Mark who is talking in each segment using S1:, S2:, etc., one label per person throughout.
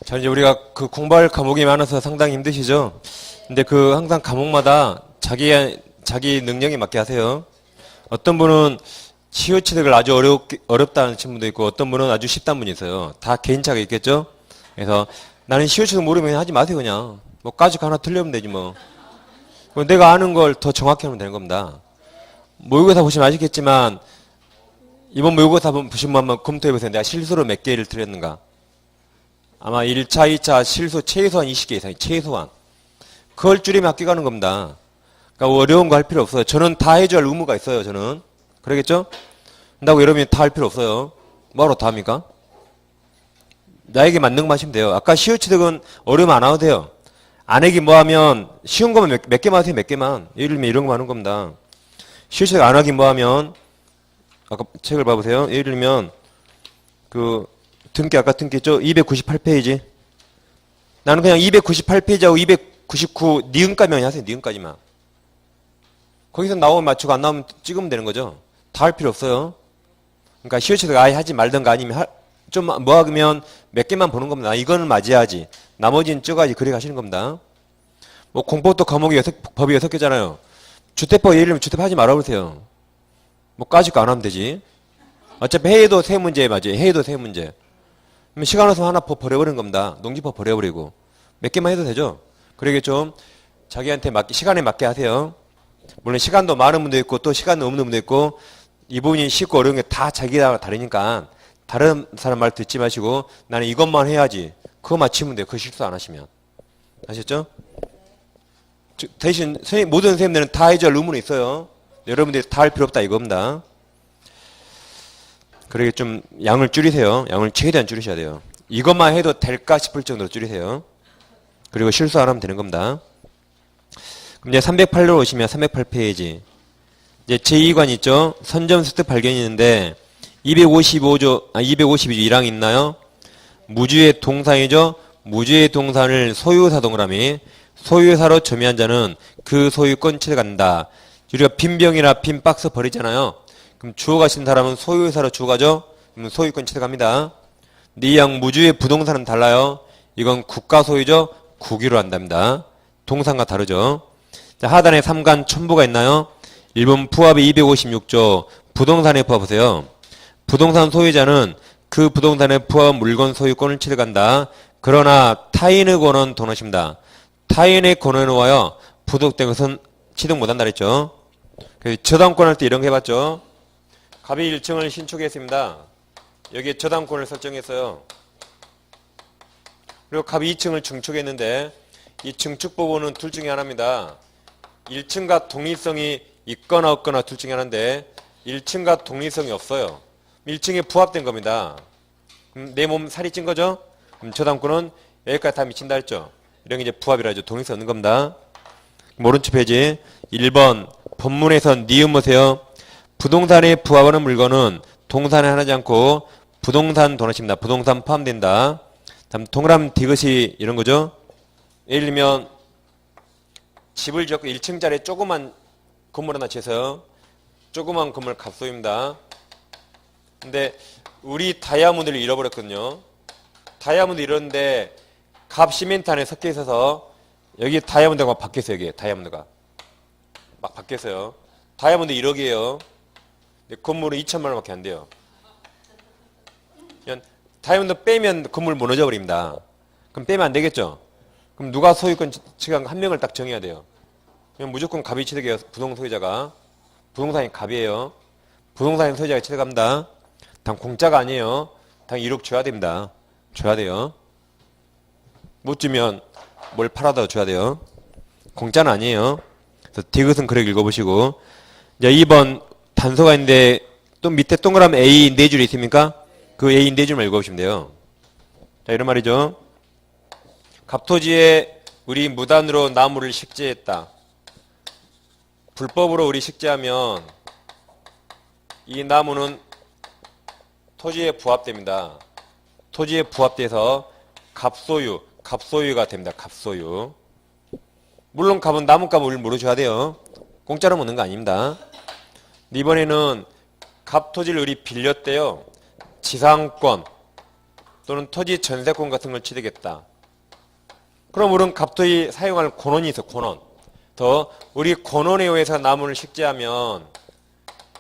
S1: 자, 이제 우리가 그 공부할 과목이 많아서 상당히 힘드시죠? 근데 그 항상 과목마다 자기 능력에 맞게 하세요. 어떤 분은 시효취득을 아주 어렵다는 친구도 있고 어떤 분은 아주 쉽다는 분이 있어요. 다 개인차가 있겠죠? 그래서 나는 시효취득 모르면 하지 마세요, 그냥. 뭐 까짓 하나 틀리면 되지 뭐. 내가 아는 걸 더 정확히 하면 되는 겁니다. 모의고사 보시면 아시겠지만 이번 모의고사 보시면 한번 검토해보세요. 내가 실수로 몇 개를 틀렸는가. 아마 1차, 2차 실수 최소한 20개 이상이 최소한. 그걸 줄이면 학교 가는 겁니다. 그러니까 어려운 거 할 필요 없어요. 저는 다 해줘야 할 의무가 있어요. 저는. 그러겠죠? 한다고 여러분이 다 할 필요 없어요. 뭐하러 다 합니까? 나에게 맞는 거 하시면 돼요. 아까 시효취득은 어려우면 안 와도 돼요. 안 하기 뭐 하면 쉬운 거면 몇 개만 하세요. 몇 개만. 예를 들면 이런 거 하는 겁니다. 시효취득 안 하기 뭐 하면 아까 책을 봐보세요. 예를 들면 그 등기 아까 등기 있죠? 298페이지. 나는 그냥 298페이지하고 299 니은까지만 하세요. 니은까지만. 거기서 나오면 맞추고 안 나오면 찍으면 되는 거죠. 다 할 필요 없어요. 그러니까 시효취득 아예 하지 말던가 아니면 좀 뭐 하면 몇 개만 보는 겁니다. 이거는 맞아야지. 나머지는 찍어야지. 그래 가시는 겁니다. 뭐 공법도 과목이 법이 6개잖아요. 주택법 예를 들면 주택 하지 말아보세요. 뭐 까짓 거 안 하면 되지. 어차피 해외도 세 문제 맞아요. 해외도 세 문제. 그럼 시간 없으면 하나 버려버리는 겁니다. 농지법 버려버리고. 몇 개만 해도 되죠. 그러게 좀 자기한테 시간에 맞게 하세요. 물론 시간도 많은 분도 있고 또 시간 없는 분도 있고 이 부분이 쉽고 어려운 게 다 자기가 다르니까 다른 사람 말 듣지 마시고 나는 이것만 해야지. 그거 맞히면 돼요. 그 실수 안 하시면. 아셨죠? 대신 모든 선생님들은 다 해줘야 할 의무는 있어요. 여러분들이 다 할 필요 없다 이겁니다. 그러게 좀 양을 줄이세요. 양을 최대한 줄이셔야 돼요. 이것만 해도 될까 싶을 정도로 줄이세요. 그리고 실수 안 하면 되는 겁니다. 그럼 이제 308로 오시면 308페이지. 이제 제2관 있죠? 선점 습득 발견이 있는데 252조 1항 있나요? 무주의 동산이죠? 무주의 동산을 소유사동을 하며 소유사로 점유한 자는 그 소유권 취득한다. 우리가 빈 병이나 빈 박스 버리잖아요. 그럼 주워 가신 사람은 소유사로 주워 가죠? 그럼 소유권 취득합니다. 근데 이 양 무주의 부동산은 달라요. 이건 국가 소유죠? 국유로 한답니다. 동산과 다르죠. 자, 하단에 3간 첨부가 있나요? 1번 부합의 256조 부동산에 부합하세요. 부동산 소유자는 그 부동산에 부합한 물건 소유권을 취득한다. 그러나 타인의 권은 도노십니다. 타인의 권에 놓아요. 부독된 것은 취득 못한다 그랬죠. 저당권 할 때 이런 거 해봤죠. 갑이 1층을 신축했습니다. 여기에 저당권을 설정했어요. 그리고 갑이 2층을 증축했는데 이 증축 부분은 둘 중에 하나입니다. 1층과 독립성이 있거나 없거나 둘 중에 하나인데 1층과 독립성이 없어요. 1층에 부합된 겁니다. 그럼 내 몸 살이 찐 거죠? 그럼 저당권은 여기까지 다 미친다 했죠. 이런 게 이제 부합이라 하죠. 독립성 없는 겁니다. 오른쪽 페이지 1번 본문에서 니은 보세요. 부동산에 부합하는 물건은 동산에 하지 않고 부동산 도넛입니다. 부동산 포함된다. 다음 동그라미 디귿이 이런 거죠. 예를 들면 집을 짓고 1층짜리 조그만 건물 하나 지어서 조그만 건물 갑소입니다. 근데 우리 다이아몬드를 잃어버렸거든요. 다이아몬드 잃었는데 갑 시멘트 안에 섞여 있어서 여기 다이아몬드가 막 바뀌었어요. 여기 다이아몬드가 막 바뀌었어요. 다이아몬드 1억이에요. 근데 건물은 2천만 원밖에 안 돼요. 그냥 다이아몬드 빼면 건물 무너져 버립니다. 그럼 빼면 안 되겠죠. 그럼 누가 소유권 취득한 한 명을 딱 정해야 돼요. 그럼 무조건 갑이 취득해요. 부동산 소유자가. 부동산이 갑이에요. 부동산 소유자가 취득합니다. 당 공짜가 아니에요. 당 1억 줘야 됩니다. 줘야 돼요. 못 주면 뭘 팔아다 줘야 돼요. 공짜는 아니에요. 그래서 디귿은 그렇게 읽어보시고. 이제 2번 단서가 있는데 또 밑에 동그라미 A 4줄 있습니까? 그 A 4줄만 읽어보시면 돼요. 자, 이런 말이죠. 갑토지에 우리 무단으로 나무를 식재했다. 불법으로 우리 식재하면 이 나무는 토지에 부합됩니다. 토지에 부합돼서 갑소유가 됩니다. 갑소유. 물론 갑은 나무값을 우리 물어줘야 돼요. 공짜로 먹는 거 아닙니다. 이번에는 갑토지를 우리 빌렸대요. 지상권. 또는 토지 전세권 같은 걸 취득했다. 그럼 우리는 갑토이 사용할 권원이 있어, 권원. 더 우리 권원에 의해서 나무를 식재하면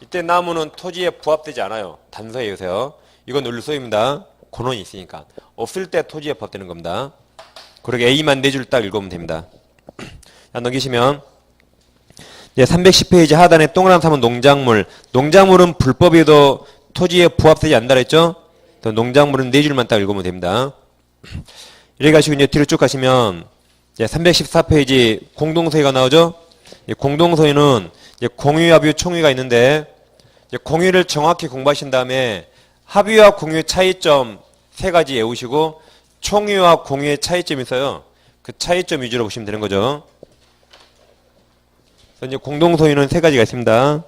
S1: 이때 나무는 토지에 부합되지 않아요. 단서에 의해서요. 이건 을소입니다. 권원이 있으니까. 없을 때 토지에 부합되는 겁니다. 그렇게 A만 4줄 딱 읽으면 됩니다. 자, 넘기시면 이제 310페이지 하단에 동그란 3은 농작물. 농작물은 불법에도 토지에 부합되지 않는다 그랬죠? 농작물은 4줄만 딱 읽으면 됩니다. 이렇게 가시고 이제 뒤로 쭉 가시면 이제 314페이지 공동소유가 나오죠? 공동소유는 이제 공유, 합유, 총유가 있는데 이제 공유를 정확히 공부하신 다음에 합유와 공유의 차이점 3가지 외우시고 총유와 공유의 차이점이 있어요. 그 차이점 위주로 보시면 되는 거죠. 그래서 이제 공동소유는 3가지가 있습니다.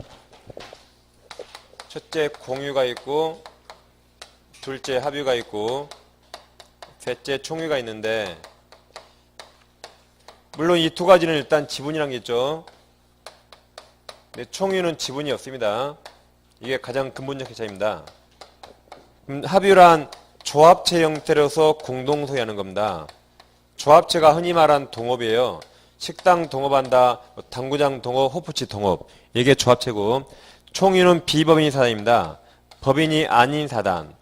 S1: 첫째 공유가 있고, 둘째 합유가 있고, 셋째 총유가 있는데, 물론 이 2가지는 일단 지분이란 게 있죠. 근데 총유는 지분이 없습니다. 이게 가장 근본적 차이입니다. 합유란 조합체 형태로서 공동소유하는 겁니다. 조합체가 흔히 말한 동업이에요. 식당 동업한다, 당구장 동업, 호프집 동업. 이게 조합체고, 총유는 비법인이 사단입니다. 법인이 아닌 사단.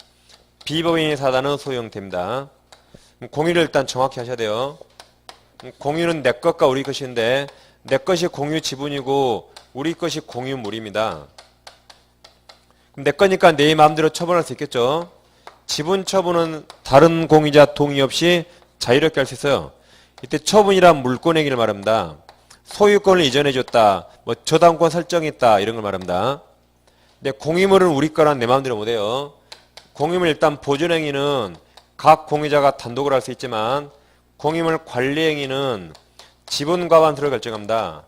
S1: 비법인이 사단은 소유 형태입니다. 공유를 일단 정확히 하셔야 돼요. 공유는 내 것과 우리 것인데 내 것이 공유 지분이고 우리 것이 공유물입니다. 내 거니까 내 마음대로 처분할 수 있겠죠. 지분 처분은 다른 공유자 동의 없이 자유롭게 할 수 있어요. 이때 처분이란 물권 행위를 말합니다. 소유권을 이전해줬다, 뭐 저당권 설정했다 이런 걸 말합니다. 근데 공유물은 우리 거란 내 마음대로 못해요. 공유물 일단 보존 행위는 각 공유자가 단독으로 할 수 있지만 공유물 관리 행위는 지분 과반수로 결정합니다.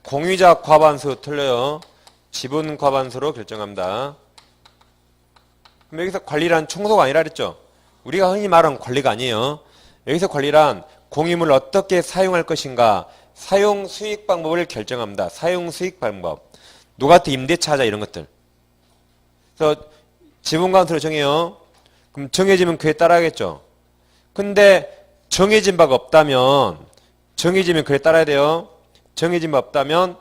S1: 공유자 과반수 틀려요. 지분 과반수로 결정합니다. 그럼 여기서 관리란 청소가 아니라 그랬죠. 우리가 흔히 말하는 관리가 아니에요. 여기서 관리란 공유물을 어떻게 사용할 것인가, 사용 수익 방법을 결정합니다. 사용 수익 방법. 누구한테 임대차 하자 이런 것들. 그래서 지분 과반수로 정해요. 그럼 정해지면 그에 따라야겠죠. 근데 정해진 바가 없다면, 정해지면 그에 따라야 돼요. 정해진 바 없다면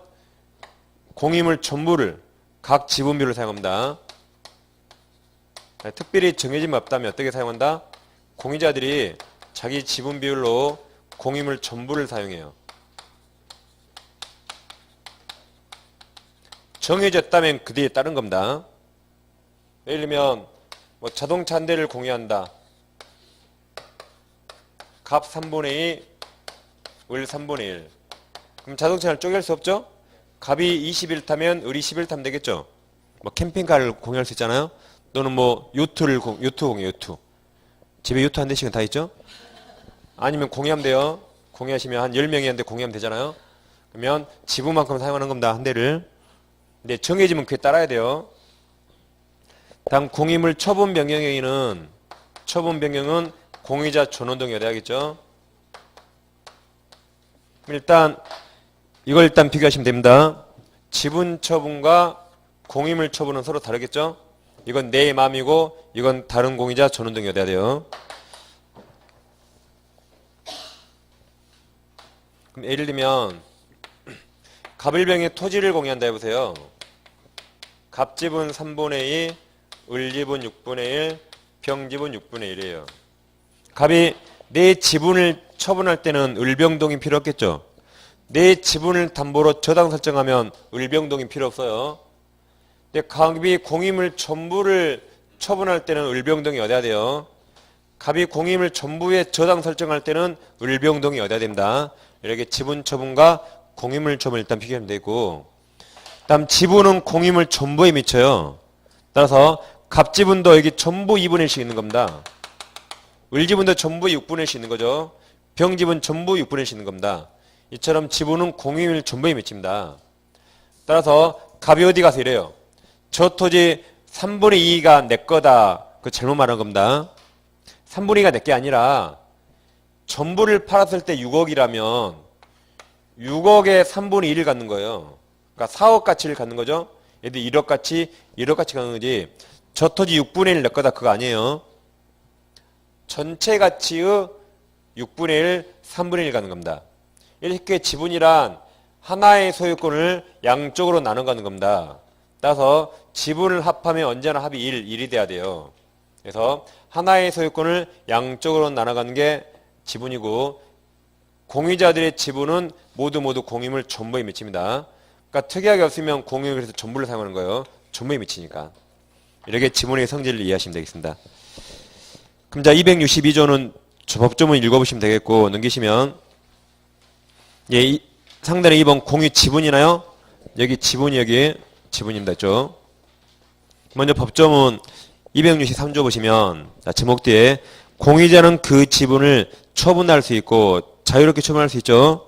S1: 공유물 전부를 각 지분비로 사용합니다. 특별히 정해진 바 없다면 어떻게 사용한다? 공유자들이 자기 지분 비율로 공유물 전부를 사용해요. 정해졌다면 그 뒤에 따른 겁니다. 예를 들면 뭐 자동차 한 대를 공유한다. 값 3분의 2, 을 3분의 1. 그럼 자동차를 쪼갤 수 없죠? 값이 20일 타면 을이 10일 타면 되겠죠? 뭐 캠핑카를 공유할 수 있잖아요? 또는 뭐 요트 공유, 요트. 집에 요트 한 대씩은 다 있죠? 아니면 공유하면 돼요. 공유하시면 한 10명이 한 대 공유하면 되잖아요? 그러면 지분만큼 사용하는 겁니다. 한 대를. 근데 정해지면 그에 따라야 돼요. 다음 공유물 처분 변경 행위는, 처분 변경은 공유자 전원 동의가 돼야겠죠? 일단 이걸 일단 비교하시면 됩니다. 지분 처분과 공유물 처분은 서로 다르겠죠? 이건 내 마음이고 이건 다른 공유자 전원 동의가 돼야 돼요. 그럼 예를 들면 갑일병의 토지를 공유한다 해보세요. 갑지분 3분의 2, 을지분 6분의 1, 병지분 6분의 1이에요. 갑이 내 지분을 처분할 때는 을병동이 필요 없겠죠. 내 지분을 담보로 저당 설정하면 을병동이 필요 없어요. 근데 갑이 공유물 전부를 처분할 때는 을병동이 어디야 돼요? 갑이 공유물 전부에 저당 설정할 때는 을병동이 어디야 됩니다. 이렇게 지분 처분과 공유물 처분 일단 비교하면 되고, 다음 지분은 공유물 전부에 미쳐요. 따라서 갑지분도 여기 전부 2분의 1씩 있는 겁니다. 을지분도 전부 6분의 1씩 있는 거죠. 병지분 전부 6분의 1씩 있는 겁니다. 이처럼 지분은 공유물 전부에 미칩니다. 따라서 갑이 어디 가서 이래요. 저 토지 3분의 2가 내 거다. 그거 잘못 말한 겁니다. 3분의 2가 내 게 아니라 전부를 팔았을 때 6억이라면 6억에 3분의 1을 갖는 거예요. 그러니까 4억 가치를 갖는 거죠. 얘들 1억 가치, 1억 가치 갖는 거지. 저 토지 6분의 1 내 거다 그거 아니에요. 전체 가치의 6분의 1, 3분의 1 가는 겁니다. 이렇게 지분이란 하나의 소유권을 양쪽으로 나눠 가는 겁니다. 따라서 지분을 합하면 언제나 합이 1이 돼야 돼요. 그래서 하나의 소유권을 양쪽으로 나눠 가는 게 지분이고 공유자들의 지분은 모두 공유물 전부에 미칩니다. 그러니까 특이하게 없으면 공유를 그래서 전부를 사용하는 거예요. 전부에 미치니까. 이렇게 지분의 성질을 이해하시면 되겠습니다. 그럼 자 262조는 법조문 읽어보시면 되겠고 넘기시면 예, 상단에 2번 공유 지분이나요? 여기 지분이 여기 지분입니다. 있죠? 먼저 법조문 263조 보시면 자, 제목 뒤에 공유자는 그 지분을 처분할 수 있고 자유롭게 처분할 수 있죠.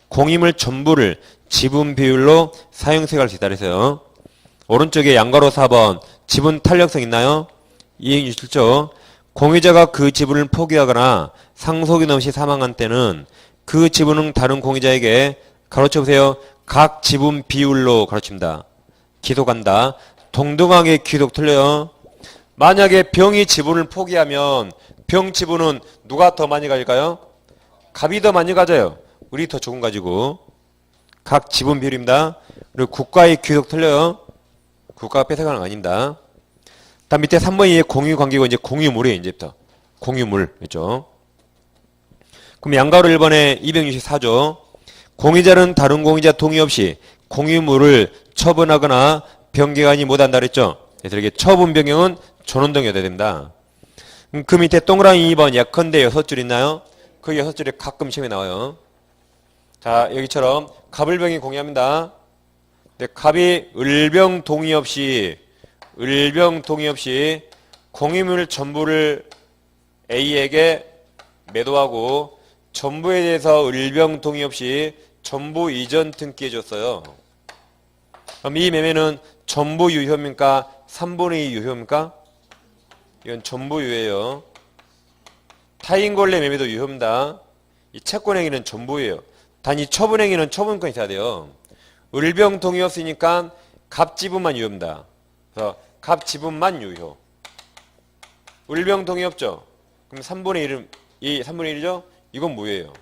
S1: 공유물 전부를 지분 비율로 사용색할 수 있다 그래서요. 오른쪽에 양가로 4번 지분 탄력성 있나요? 267조 공유자가 그 지분을 포기하거나 상속인 없이 사망한 때는 그 지분은 다른 공유자에게 가로쳐보세요. 각 지분 비율로 가로칩니다. 기속한다. 동등하게 기속 틀려요. 만약에 병이 지분을 포기하면 병 지분은 누가 더 많이 가질까요? 갑이 더 많이 가져요. 우리 더 조금 가지고. 각 지분 비율입니다. 그리고 국가의 기속 틀려요. 국가가 뺏어가는 거 아닙니다. 다음 밑에 3번이 공유 관계고 이제 공유물이에요. 이제부터. 공유물. 그렇죠? 그럼 양가로 1번에 264조. 공유자는 다른 공유자 동의 없이 공유물을 처분하거나 변경하지 못한다 그랬죠? 그래서 이렇게 처분 변경은 전원동의가 됩니다. 그 밑에 동그라미 2번 예컨대 6줄 있나요? 그 6줄이 가끔 시험에 나와요. 자, 여기처럼 갑을병이 공유합니다. 근데 갑이 을병 동의 없이 공유물 전부를 A에게 매도하고 전부에 대해서 을병 동의 없이 전부 이전 등기해 줬어요. 그럼 이 매매는 전부 유효입니까? 3분의 2 유효입니까? 이건 전부 유효예요. 타인권례 매매도 유효입니다. 이 채권행위는 전부예요. 단 이 처분행위는 처분권이 있어야 돼요. 을병 동의 없으니까 갑지분만 유효입니다. 그래서 갑지분만 유효. 을병 동의 없죠? 그럼 3분의 1이죠? 이건 무효예요.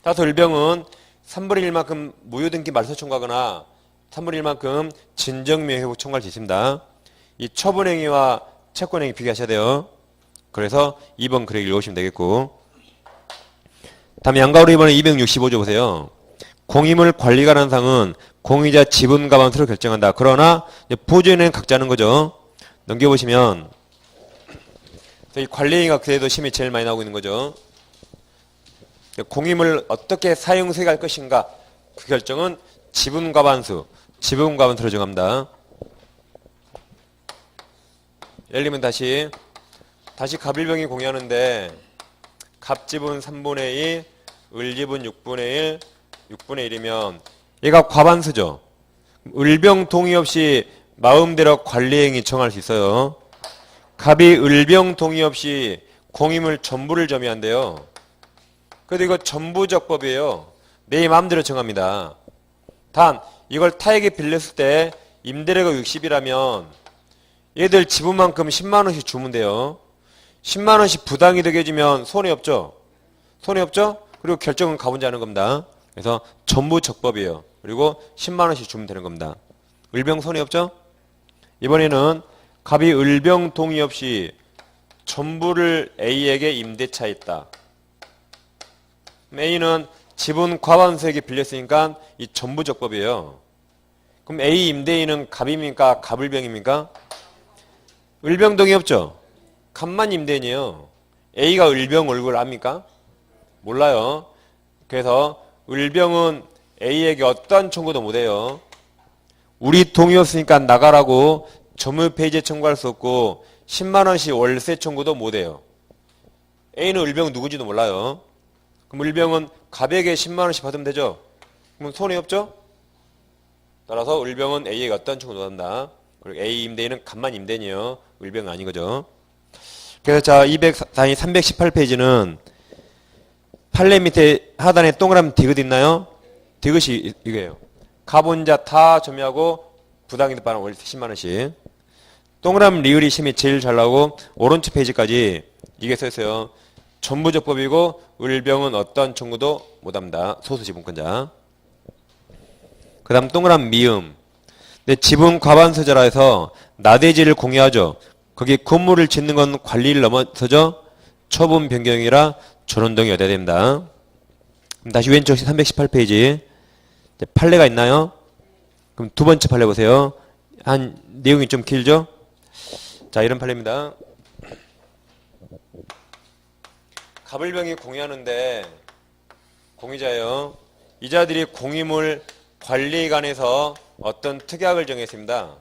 S1: 따라서 을병은 3분의 1만큼 무효등기 말소 청구하거나 3분의 1만큼 진정명예회복 청구할 수 있습니다. 이 처분행위와 채권행위 비교하셔야 돼요. 그래서 2번 그래 읽으시면 되겠고. 다음에 양가로 2번에 265조 보세요. 공유물 관리관한상은 공유자 지분 가반수로 결정한다. 그러나 부주의는 각자는 거죠. 넘겨보시면 이 관리행위가 그래도 심이 제일 많이 나오고 있는 거죠. 공유물을 어떻게 사용수행할 것인가 그 결정은 지분 가반수로 정합니다. 예를 들면 다시 갑일병이 공유하는데 갑지분 3분의 2, 을지분 6분의 1, 6분의 1이면 얘가 과반수죠. 을병 동의 없이 마음대로 관리행위 정할 수 있어요. 갑이 을병 동의 없이 공유물 전부를 점유한대요. 그래도 이거 전부적법이에요. 내 마음대로 정합니다. 단 이걸 타에게 빌렸을 때 임대료가 60이라면 얘들 지분만큼 10만원씩 주면 돼요. 10만원씩 부당이 되게 해주면 손해없죠? 손해없죠? 그리고 결정은 가분지 하는 겁니다. 그래서 전부적법이에요. 그리고 10만원씩 주면 되는 겁니다. 을병 손해없죠? 이번에는 갑이 을병 동의 없이 전부를 A에게 임대차 했다. A는 지분 과반수에게 빌렸으니까 이 전부적법이에요. 그럼 A 임대인은 갑입니까? 갑을병입니까? 을병 동의 없죠? 갑만 임대인이에요. A가 을병 얼굴 압니까? 몰라요. 그래서 을병은 A에게 어떠한 청구도 못해요. 우리 동의 없으니까 나가라고 점유폐이제 청구할 수 없고 10만원씩 월세 청구도 못해요. A는 을병 누군지도 몰라요. 그럼 을병은 갑에게 10만원씩 받으면 되죠? 그럼 손해 없죠? 따라서 을병은 A에게 어떠한 청구도 못한다. 그리고 A 임대인은 갑만 임대인이에요. 을병은 아닌 거죠. 그래서 자 318페이지는 판례 밑에 하단에 동그라미 디귿 있나요? 디귿이 이거예요. 갑혼자 다 점유하고 부당이득 받는 월세 10만원씩. 동그라미 리을이 심이 제일 잘 나오고 오른쪽 페이지까지 이게 써있어요. 전부적법이고 을병은 어떤 청구도 못합니다. 소수 지분권자. 그 다음 동그란 미음. 근데 지분 과반수자라 해서 나대지를 공유하죠. 거기 건물을 짓는 건 관리를 넘어서죠. 처분 변경이라 전원 동의여야 됩니다. 그럼 다시 왼쪽 318페이지. 판례가 있나요? 그럼 두 번째 판례 보세요. 한 내용이 좀 길죠? 자, 이런 판례입니다. 갑을병이 공유하는데 공유자예요. 이자들이 공유물 관리관에서 어떤 특약을 정했습니다.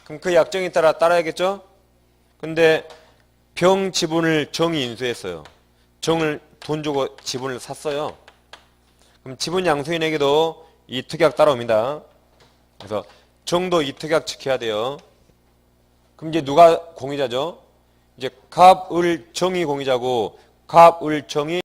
S1: 그럼 그 약정에 따라 따라야겠죠? 근데 병 지분을 정이 인수했어요. 정을 돈 주고 지분을 샀어요. 그럼 지분 양수인에게도 이 특약 따라옵니다. 그래서 정도 이 특약 지켜야 돼요. 그럼 이제 누가 공유자죠? 이제 갑, 을, 정이 공유자고 갑, 을, 정이